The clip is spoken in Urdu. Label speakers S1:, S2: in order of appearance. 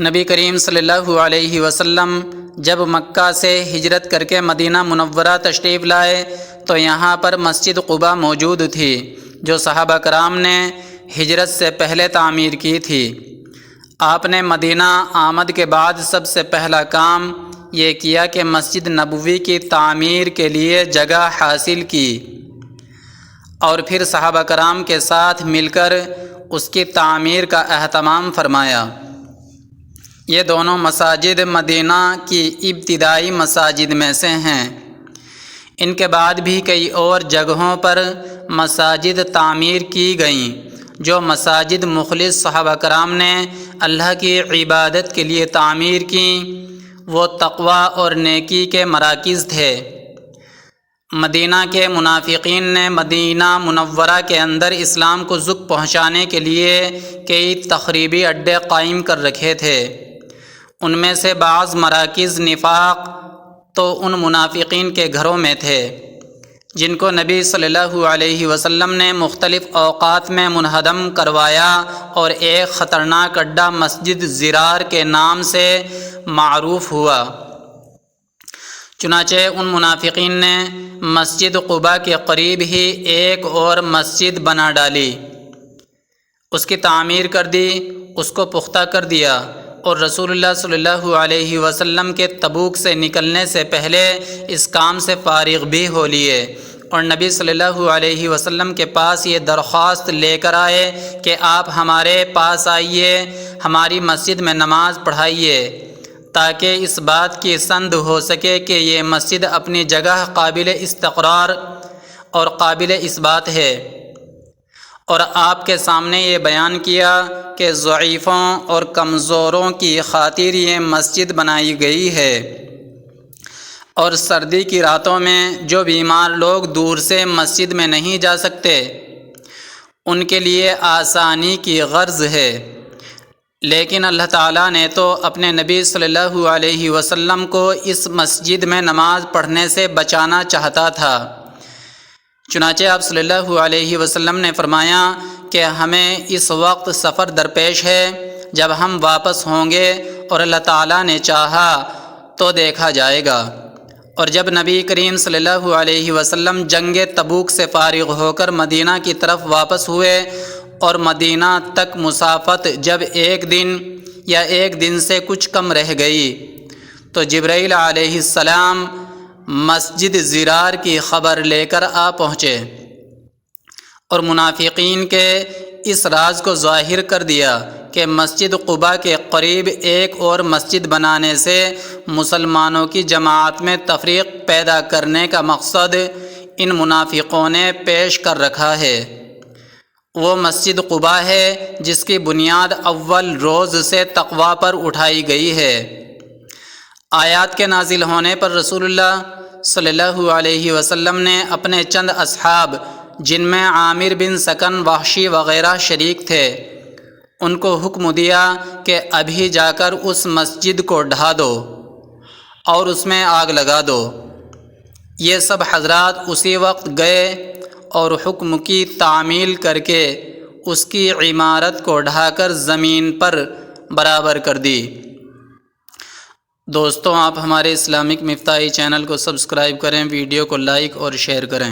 S1: نبی کریم صلی اللہ علیہ وسلم جب مکہ سے ہجرت کر کے مدینہ منورہ تشریف لائے تو یہاں پر مسجد قباء موجود تھی جو صحابہ کرام نے ہجرت سے پہلے تعمیر کی تھی۔ آپ نے مدینہ آمد کے بعد سب سے پہلا کام یہ کیا کہ مسجد نبوی کی تعمیر کے لیے جگہ حاصل کی اور پھر صحابہ کرام کے ساتھ مل کر اس کی تعمیر کا اہتمام فرمایا۔ یہ دونوں مساجد مدینہ کی ابتدائی مساجد میں سے ہیں۔ ان کے بعد بھی کئی اور جگہوں پر مساجد تعمیر کی گئیں جو مساجد مخلص صحابہ کرام نے اللہ کی عبادت کے لیے تعمیر کیں، وہ تقوی اور نیکی کے مراکز تھے۔ مدینہ کے منافقین نے مدینہ منورہ کے اندر اسلام کو ذک پہنچانے کے لیے کئی تخریبی اڈے قائم کر رکھے تھے۔ ان میں سے بعض مراکز نفاق تو ان منافقین کے گھروں میں تھے جن کو نبی صلی اللہ علیہ وسلم نے مختلف اوقات میں منہدم کروایا اور ایک خطرناک اڈا مسجد زرار کے نام سے معروف ہوا۔ چنانچہ ان منافقین نے مسجد قباء کے قریب ہی ایک اور مسجد بنا ڈالی، اس کی تعمیر کر دی، اس کو پختہ کر دیا اور رسول اللہ صلی اللہ علیہ وسلم کے تبوک سے نکلنے سے پہلے اس کام سے فارغ بھی ہو لیے اور نبی صلی اللہ علیہ وسلم کے پاس یہ درخواست لے کر آئے کہ آپ ہمارے پاس آئیے، ہماری مسجد میں نماز پڑھائیے تاکہ اس بات کی سند ہو سکے کہ یہ مسجد اپنی جگہ قابل استقرار اور قابل اثبات ہے۔ اور آپ کے سامنے یہ بیان کیا کہ ضعیفوں اور کمزوروں کی خاطر یہ مسجد بنائی گئی ہے اور سردی کی راتوں میں جو بیمار لوگ دور سے مسجد میں نہیں جا سکتے ان کے لیے آسانی کی غرض ہے، لیکن اللہ تعالیٰ نے تو اپنے نبی صلی اللہ علیہ وسلم کو اس مسجد میں نماز پڑھنے سے بچانا چاہتا تھا۔ چنانچہ آپ صلی اللہ علیہ وسلم نے فرمایا کہ ہمیں اس وقت سفر درپیش ہے جب ہم واپس ہوں گے اور اللہ تعالیٰ نے چاہا تو دیکھا جائے گا۔ اور جب نبی کریم صلی اللہ علیہ وسلم جنگ تبوک سے فارغ ہو کر مدینہ کی طرف واپس ہوئے اور مدینہ تک مسافت جب ایک دن یا ایک دن سے کچھ کم رہ گئی تو جبرائیل علیہ السلام مسجد زرار کی خبر لے کر آ پہنچے اور منافقین کے اس راز کو ظاہر کر دیا کہ مسجد قباء کے قریب ایک اور مسجد بنانے سے مسلمانوں کی جماعت میں تفریق پیدا کرنے کا مقصد ان منافقوں نے پیش کر رکھا ہے۔ وہ مسجد قباء ہے جس کی بنیاد اول روز سے تقوی پر اٹھائی گئی ہے۔ آیات کے نازل ہونے پر رسول اللہ صلی اللہ علیہ وسلم نے اپنے چند اصحاب جن میں عامر بن سکن، وحشی وغیرہ شریک تھے ان کو حکم دیا کہ ابھی جا کر اس مسجد کو ڈھا دو اور اس میں آگ لگا دو۔ یہ سب حضرات اسی وقت گئے اور حکم کی تعمیل کر کے اس کی عمارت کو ڈھا کر زمین پر برابر کر دی۔ دوستوں، آپ ہمارے اسلامک مفتاحی چینل کو سبسکرائب کریں، ویڈیو کو لائک اور شیئر کریں۔